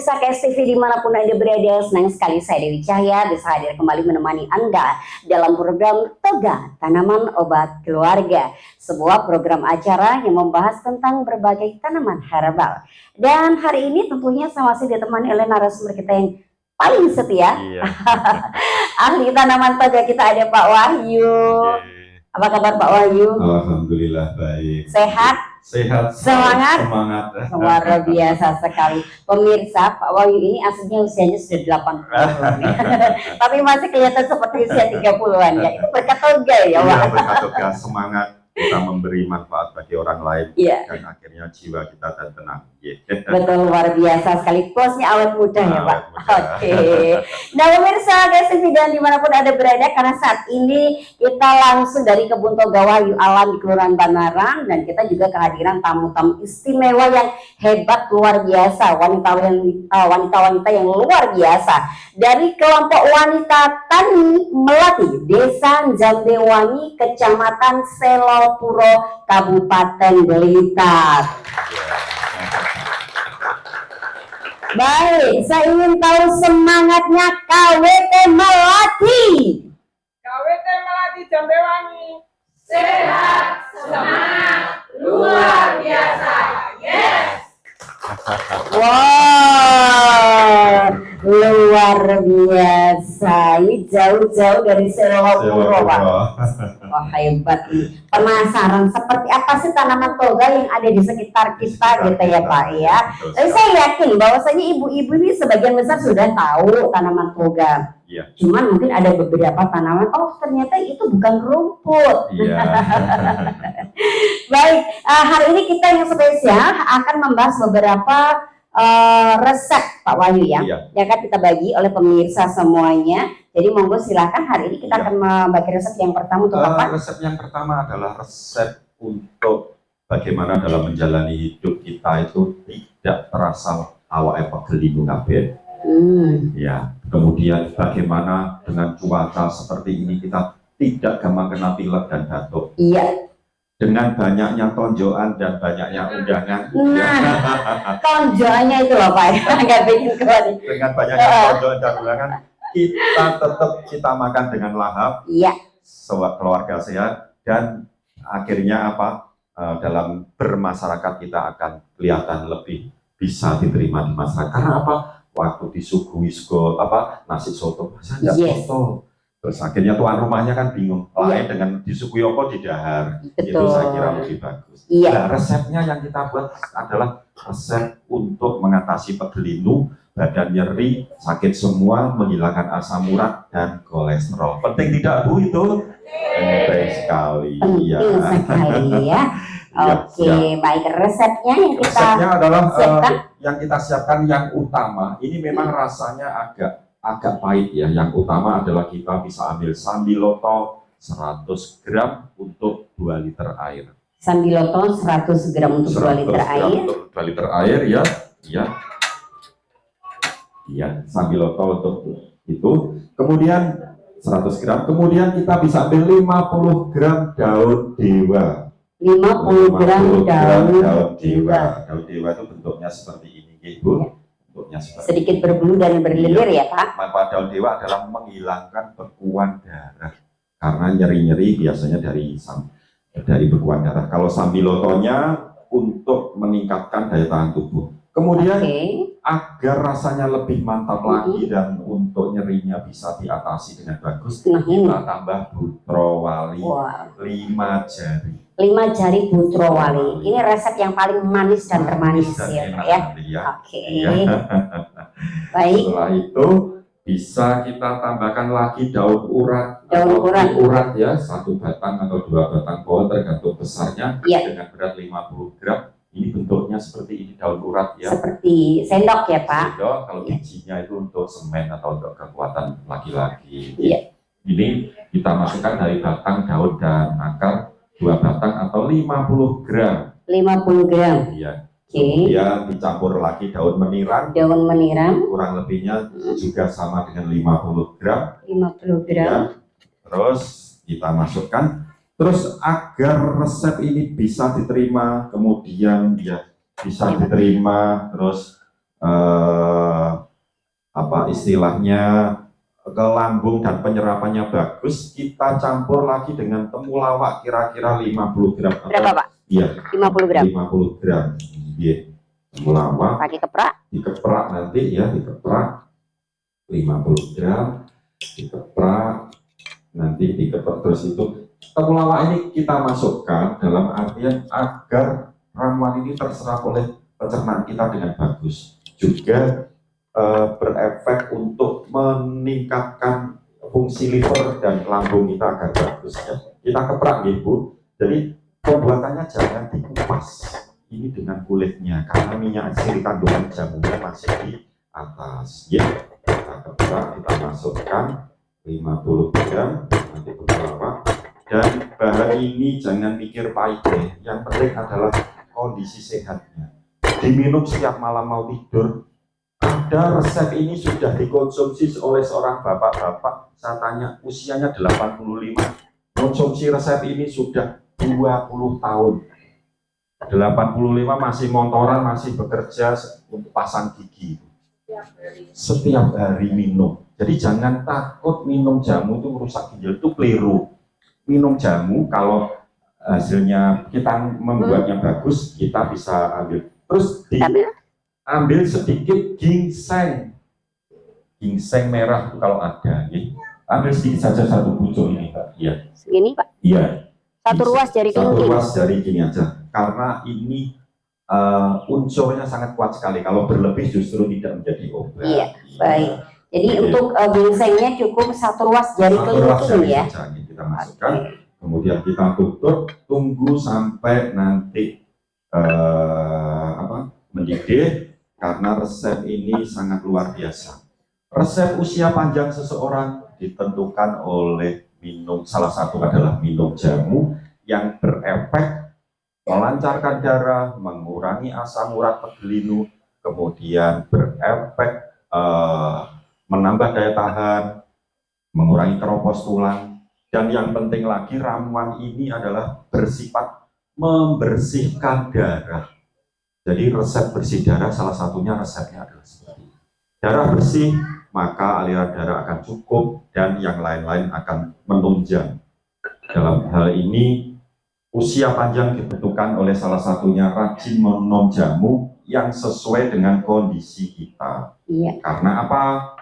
pemirsa KS TV dimanapun Anda berada, senang sekali saya Dewi Cahya bisa hadir kembali menemani Anda dalam program Toga Tanaman Obat Keluarga, sebuah program acara yang membahas tentang berbagai tanaman herbal. Dan hari ini tentunya saya masih ditemani oleh narasumber kita yang paling setia, ahli tanaman toga kita ada Pak Wahyu. Apa kabar Pak Wahyu? Alhamdulillah baik. Sehat? Sehat. Semangat? Semangat. Luar biasa sekali. Pemirsa, Pak Wahyu ini aslinya usianya sudah 80 tahun. Tapi masih kelihatan seperti usia 30-an ya. Itu berkat toga ya, Pak? Iya, berkat toga, semangat kita memberi manfaat bagi orang lain, dan akhirnya jiwa kita dan tenang. Betul, luar biasa sekali. Plusnya awet muda ya Pak. Oke. Nah pemirsa KS TV dan dimanapun Anda berada, karena saat ini kita langsung dari Kebun Toga Wahyu Alam di Kelurahan Banaran, dan kita juga kehadiran tamu-tamu istimewa yang hebat luar biasa, wanita-wanita yang luar biasa dari kelompok wanita tani Melati, Desa Jambewangi, Kecamatan Selopuro, Kabupaten Blitar. Baik, saya ingin tahu semangatnya KWT Melati. KWT Melati Jambewangi. Sehat, semangat, luar biasa. Yes. Wow, luar biasa. Ini jauh-jauh dari Selopuro, Pak. Wah, hebat nih. Penasaran seperti apa sih tanaman toga yang ada di sekitar kita gitu ya Pak ya. Tapi saya yakin bahwasanya ibu-ibu ini sebagian besar sudah tahu tanaman toga. Iya. Cuman mungkin ada beberapa tanaman, oh ternyata itu bukan rumput. Iya. Baik, hari ini kita yang spesial akan membahas beberapa resep Pak Wahyu ya. Iya. Yang akan kita bagi oleh pemirsa semuanya. Jadi monggo silakan, hari ini kita akan membagi resep yang pertama untuk apa? Resep yang pertama adalah resep untuk bagaimana dalam menjalani hidup kita itu tidak terasa awake pegel kabeh. Ya, kemudian bagaimana dengan cuaca seperti ini kita tidak gampang kena pilek dan batuk. Iya. Dengan banyaknya tonjokan dan banyaknya undangan. Nah, tonjokannya itu loh Pak, nggak bikin kuat. Dengan banyaknya tonjokan dan undangan, kita makan dengan lahap. Iya. Keluarga sehat, dan akhirnya dalam bermasyarakat kita akan kelihatan lebih bisa diterima di masyarakat. Karena apa? Waktu disuguhi nasi soto, saya soto. Terus akhirnya tuan rumahnya kan bingung, lain dengan disuguhi apa didahar. Itu saya kira lebih bagus. Nah, resepnya yang kita buat adalah resep untuk mengatasi pegel, badan nyeri, sakit semua, menghilangkan asam urat dan kolesterol. Penting tidak Bu itu? Penting sekali. Penting sekali ya. Oke, baik, resepnya yang kita resepnya adalah siapkan. Yang kita siapkan yang utama. Ini memang rasanya agak pahit ya. Yang utama adalah kita bisa ambil sambiloto 100 gram untuk 2 liter air. Sambiloto 100 gram untuk 2 liter air. Untuk 2 liter air ya. Iya, sambiloto untuk itu. Kemudian 100 gram. Kemudian kita bisa ambil 50 gram daun dewa. 50 gram daun dewa. Daun dewa itu bentuknya seperti ini, Ibu. Bentuknya seperti sedikit berbulu dan berlilir ya Pak. Manfaat daun dewa adalah menghilangkan bekuan darah. Karena nyeri-nyeri biasanya dari bekuan darah. Kalau sambilotonya untuk meningkatkan daya tahan tubuh. Kemudian agar rasanya lebih mantap lagi dan untuk nyerinya bisa diatasi dengan bagus, kita tambah butrowali 5 jari. 5 jari butrowali. Ini resep yang paling manis dan termanis ya Pak ya. Oke. Baik. Setelah itu bisa kita tambahkan lagi daun urat. Daun urat ya, 1 batang atau 2 batang pohon tergantung besarnya, dengan berat 50 gram. Ini bentuknya seperti ini, daun urat ya. Seperti sendok ya Pak. Sendok, kalau bijinya itu untuk semen atau untuk kekuatan laki-laki. Iya. Ini kita masukkan dari batang, daun dan akar 2 batang atau 50 gram. 50 gram. Iya. Kemudian dicampur lagi daun menirang. Daun menirang. Kurang lebihnya juga sama dengan 50 gram. 50 gram. Ya. Terus kita masukkan. Terus agar resep ini bisa diterima, kemudian ya bisa diterima, terus apa istilahnya ke lambung dan penyerapannya bagus, kita campur lagi dengan temulawak kira-kira 50 gram. Berapa Pak? Iya. 50 gram. 50 gram. Iya. Temulawak. Pakai keprak. Dikeprak nanti ya, dikeprak 50 gram, dikeprak nanti dikeprak terus itu. Temulawak ini kita masukkan dalam artian agar ramuan ini terserap oleh pencernaan kita dengan bagus. Juga berefek untuk meningkatkan fungsi liver dan lambung kita agar bagus ya. Kita keprak ya Bu. Jadi pembuatannya jangan dikupas. Ini dengan kulitnya karena minyak asiri kandungan jamunya masih di atas. Ya. Kita keprak, kita masukkan 50 gram nanti temulawak. Dan bahan ini jangan pikir pahit deh. Yang penting adalah kondisi sehatnya. Diminum setiap malam mau tidur. Ada resep ini sudah dikonsumsi oleh seorang bapak-bapak. Saya tanya usianya 85. Konsumsi resep ini sudah 20 tahun. 85 masih motoran, masih bekerja untuk pasang gigi. Setiap hari minum. Jadi jangan takut minum jamu itu merusak ginjal, itu keliru. Minum jamu kalau hasilnya kita membuatnya bagus, kita bisa ambil. Terus ambil sedikit ginseng merah itu kalau ada, ya. Ambil sedikit saja satu pucuk ini Pak. Iya. Segini Pak? Iya. Satu ruas jari Satu kelingking. ruas jari gini aja. Karena ini unsurnya sangat kuat sekali. Kalau berlebih justru tidak menjadi obat. Iya, baik. Jadi untuk ginsengnya cukup satu ruas jari Satu ruas kelingking jari ya. saja ini kita masukkan. Kemudian kita tutup, tunggu sampai nanti mendidih. Karena resep ini sangat luar biasa. Resep usia panjang seseorang ditentukan oleh salah satu adalah minum jamu yang berefek melancarkan darah, mengurangi asam urat pegelinu, kemudian berefek menambah daya tahan, mengurangi keropos tulang, dan yang penting lagi ramuan ini adalah bersifat membersihkan darah. Jadi resep bersih darah salah satunya resepnya adalah seperti ini. Darah bersih, maka aliran darah akan cukup dan yang lain-lain akan menunjang. Dalam hal ini, usia panjang ditentukan oleh salah satunya rajin minum jamu yang sesuai dengan kondisi kita. Iya. Karena apa?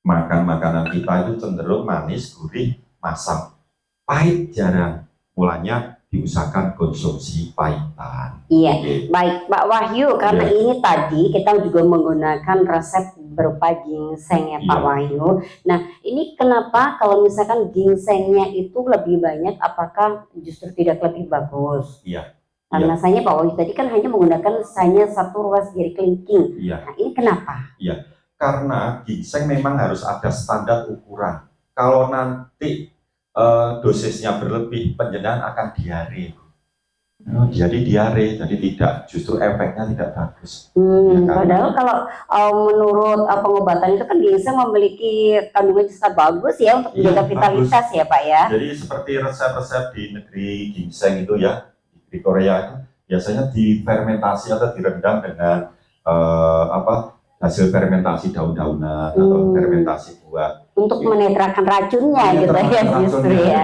Makan makanan kita itu cenderung manis, gurih, masam. Pahit jarang. Mulanya diusahakan konsumsi pahitan. Iya, baik Pak Wahyu, karena ini tadi kita juga menggunakan resep berupa ginseng ya Pak Wahyu. Nah, ini kenapa kalau misalkan ginsengnya itu lebih banyak, apakah justru tidak lebih bagus? Iya. Karena saya Pak Wahyu tadi kan hanya menggunakan hanya satu ruas jari kelingking. Iya. Nah, ini kenapa? Iya, karena ginseng memang harus ada standar ukuran. Kalau nanti dosisnya berlebih, penjenengan akan diare. Jadi diare, jadi justru efeknya tidak bagus. Padahal kalau menurut pengobatan itu kan ginseng memiliki kandungan zat bagus ya untuk menjaga vitalitas ya Pak ya. Jadi seperti resep-resep di negeri ginseng itu ya, di Korea itu biasanya difermentasi atau direndam dengan hasil fermentasi daun-daunan atau fermentasi buah. Untuk menetralkan racunnya gitu ya justru ya.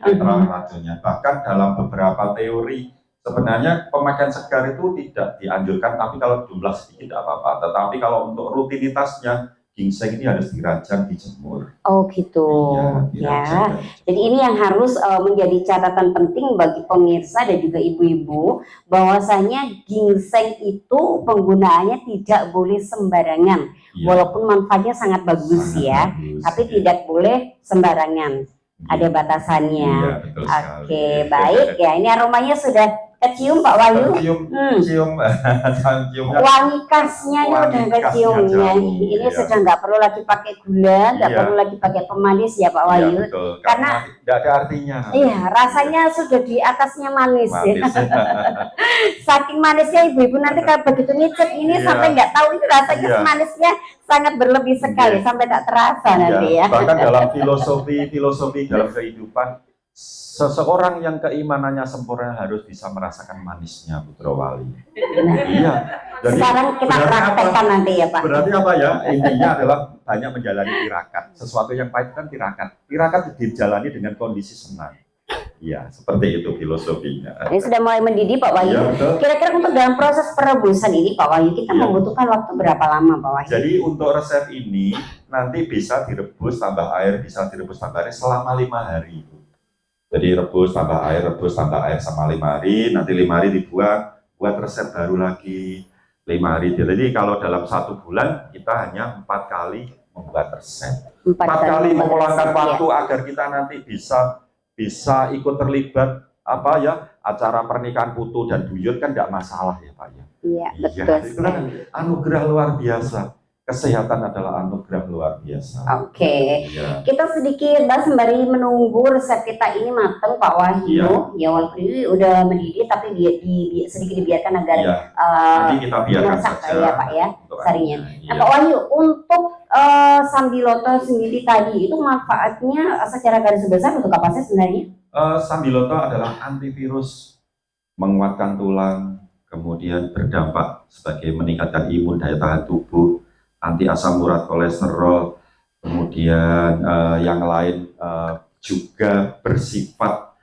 Racunnya. Bahkan dalam beberapa teori sebenarnya pemakaian segar itu tidak dianjurkan, tapi kalau jumlah sedikit tidak apa-apa. Tetapi kalau untuk rutinitasnya ginseng ini harus dirajang, dijemur. Oh gitu. Ya. Jadi ini yang harus menjadi catatan penting bagi pemirsa dan juga ibu-ibu, bahwasanya ginseng itu penggunaannya tidak boleh sembarangan. Walaupun manfaatnya sangat bagus ya, tapi tidak boleh sembarangan. Ada batasannya. Oke, baik ya. Ini aromanya sudah kecium Pak Wahyu. Cium. Wangi khasnya ini udah keciumnya. Ini sudah nggak perlu lagi pakai gula, nggak perlu lagi pakai pemanis ya Pak Wahyu. Karena tidak ada artinya. Iya, rasanya sudah di atasnya manis. Ya. Saking manisnya ibu-ibu nanti kalau begitu ngicip ini sampai nggak tahu itu rasanya manisnya sangat berlebih sekali sampai tak terasa nanti ya. Bahkan dalam filosofi dalam kehidupan, seseorang yang keimanannya sempurna harus bisa merasakan manisnya Putra Wali. Iya, Jadi, sekarang kita berarti praktekkan nanti ya Pak. Berarti apa ya? Intinya adalah banyak menjalani tirakat. Sesuatu yang pahit kan tirakat. Tirakat dijalani dengan kondisi senang. Ya, seperti itu filosofinya. Ini sudah mulai mendidih Pak Wahyu. Ya, betul. Kira-kira untuk dalam proses perebusan ini Pak Wahyu kita Ya. membutuhkan waktu berapa lama Pak Wahyu? Jadi untuk resep ini nanti bisa direbus tambah air, bisa direbus tambah air selama 5 hari. Jadi rebus tambah air selama 5 hari. Nanti 5 hari dibuang, buat resep baru lagi 5 hari. Jadi kalau dalam 1 bulan kita hanya 4 kali membuat resep. 4 kali meluangkan waktu agar kita nanti bisa ikut terlibat apa ya acara pernikahan putu dan buyut kan tidak masalah ya Pak ya. Iya, betul. Itu kan anugerah luar biasa. Kesehatan adalah anugerah luar biasa. Oke. Iya. Kita sedikit sembari menunggu resep kita ini matang Pak Wahyu. Ya walaupun ini udah mendidih tapi sedikit dibiarkan agar Iya. Nanti kita biarkan meresap saja ya Pak ya untuk sarinya. Iya. Nah Pak Wahyu untuk sambiloto sendiri tadi itu manfaatnya secara garis besar untuk apa sih sebenarnya? Sambiloto adalah antivirus, menguatkan tulang, kemudian berdampak sebagai meningkatkan imun daya tahan tubuh, anti asam urat kolesterol, kemudian yang lain juga bersifat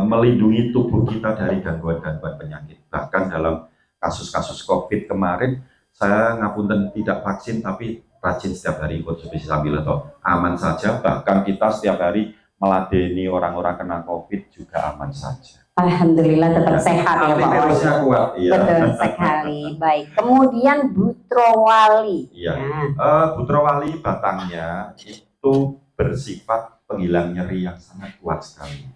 melindungi tubuh kita dari gangguan-gangguan penyakit. Bahkan dalam kasus-kasus COVID kemarin, saya ngapunten tidak vaksin tapi rajin setiap hari konsumsi sambiloto, aman saja. Bahkan kita setiap hari meladeni orang-orang kena COVID juga aman saja. Alhamdulillah tetap sehat ya Pak Wahyu. Antivirusnya kuat, iya. Betul sekali. Baik. Kemudian butrowali. Iya. Nah, Butrowali batangnya itu bersifat penghilang nyeri yang sangat kuat sekali.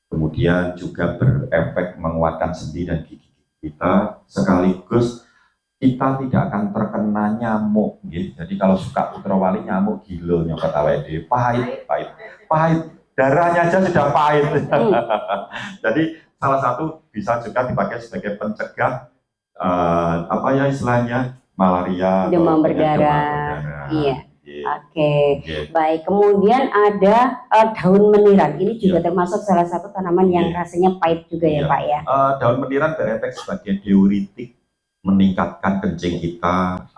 Kemudian juga berefek menguatkan sendi dan gigi kita, sekaligus kita tidak akan terkena nyamuk. Gitu. Jadi kalau suka butrowali nyamuk gila nyokot awake pahit. Darahnya aja sudah pahit. Jadi salah satu bisa juga dipakai sebagai pencegah apa ya istilahnya malaria, demam atau penyakit berdarah. Iya. Gitu. Oke. Gitu. Baik. Kemudian ada daun meniran. Ini juga Iya. termasuk salah satu tanaman yang Iya. rasanya pahit juga ya Iya. Pak ya. Daun meniran berefek sebagai diuretik, meningkatkan kencing kita,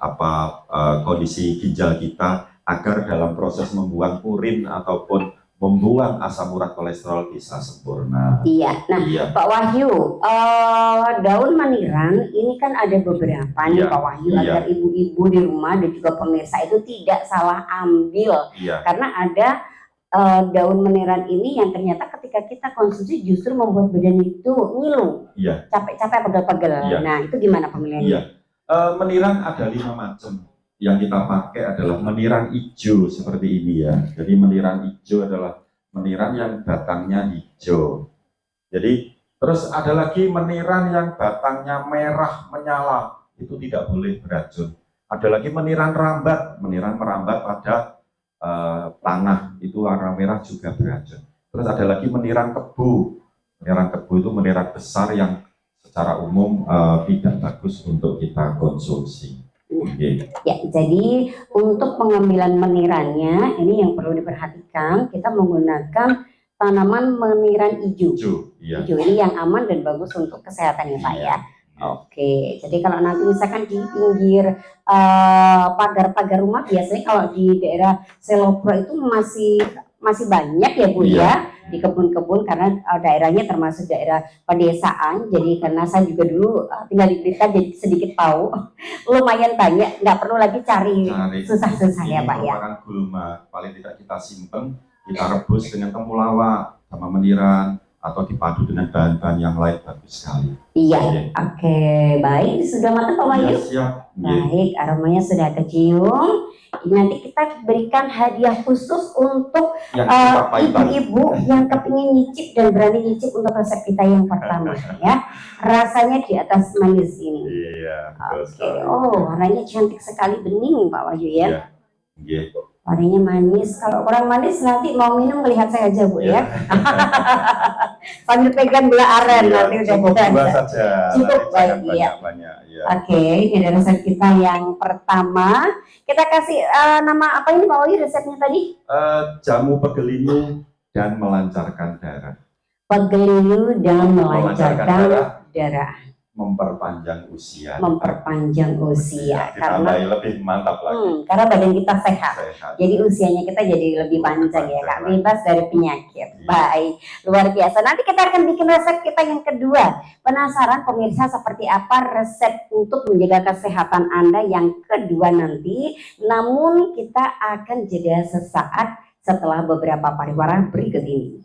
kondisi ginjal kita agar dalam proses membuang urin ataupun membuang asam urat kolesterol bisa sempurna. Iya. Nah, Iya. Pak Wahyu, daun maniran ini kan ada beberapa nih Iya. Pak Wahyu Iya. agar ibu-ibu di rumah dan juga pemirsa itu tidak salah ambil Iya. karena ada daun maniran ini yang ternyata ketika kita konsumsi justru membuat badan itu ngilu, Iya. capek-capek, pegel-pegel. Iya. Nah, itu gimana pemilihannya? Iya. Meniran ada 5 macam. Yang kita pakai adalah meniran hijau seperti ini ya. Jadi meniran hijau adalah meniran yang batangnya hijau. Jadi terus ada lagi meniran yang batangnya merah menyala, itu tidak boleh beracun. Ada lagi meniran rambat, meniran merambat pada tanah, itu warna merah juga beracun. Terus ada lagi meniran kebu. Meniran kebu itu meniran besar yang secara umum tidak bagus untuk kita konsumsi. Okay. Ya, jadi untuk pengambilan menirannya ini yang perlu diperhatikan, kita menggunakan tanaman meniran hijau. Iya. Hijau ini yang aman dan bagus untuk kesehatan ya Pak ya. Oke, jadi kalau nanti misalkan di pinggir pagar-pagar rumah, biasanya kalau di daerah Selopro itu masih banyak ya Bu ya di kebun-kebun karena daerahnya termasuk daerah pedesaan. Jadi karena saya juga dulu tinggal di Blitar jadi sedikit tahu lumayan banyak, nggak perlu lagi cari susah-susah ya Pak ya. Merupakan gulma, paling tidak kita simpen, kita rebus dengan temulawak sama meniran atau dipadu dengan bahan-bahan yang lain bagus sekali. Iya, oke, baik, sudah matang Pak Wahyu. Siap. Baik, aromanya sudah kecium. Nanti kita berikan hadiah khusus untuk ibu-ibu yang kepingin nyicip dan berani nyicip untuk resep kita yang pertama ya. Rasanya di atas manis ini. Iya. Oke, oh warnanya cantik sekali, bening Pak Wahyu ya. Iya. Warnanya manis. Kalau kurang manis nanti mau minum melihat saya aja Bu ya. Sambil pegang gula aren nanti udah cukup bisa. dua saja. Cukup baik ya. Banyak. Ya. Oke, ini ada resep kita yang pertama. Kita kasih nama apa ini Pak Wahyu resepnya tadi? Jamu pegelinu dan melancarkan darah. Pegelinu dan melancarkan darah. memperpanjang usia. Memperpanjang usia karena Ditambahi lebih mantap lagi. karena badan kita sehat. Sehat. Jadi usianya kita jadi lebih panjang ya Kak, Panjang. bebas dari penyakit. Iya. Baik, luar biasa. Nanti kita akan bikin resep kita yang kedua. Penasaran pemirsa seperti apa resep untuk menjaga kesehatan Anda yang kedua nanti? Namun kita akan jeda sesaat setelah beberapa pariwara berikut ini.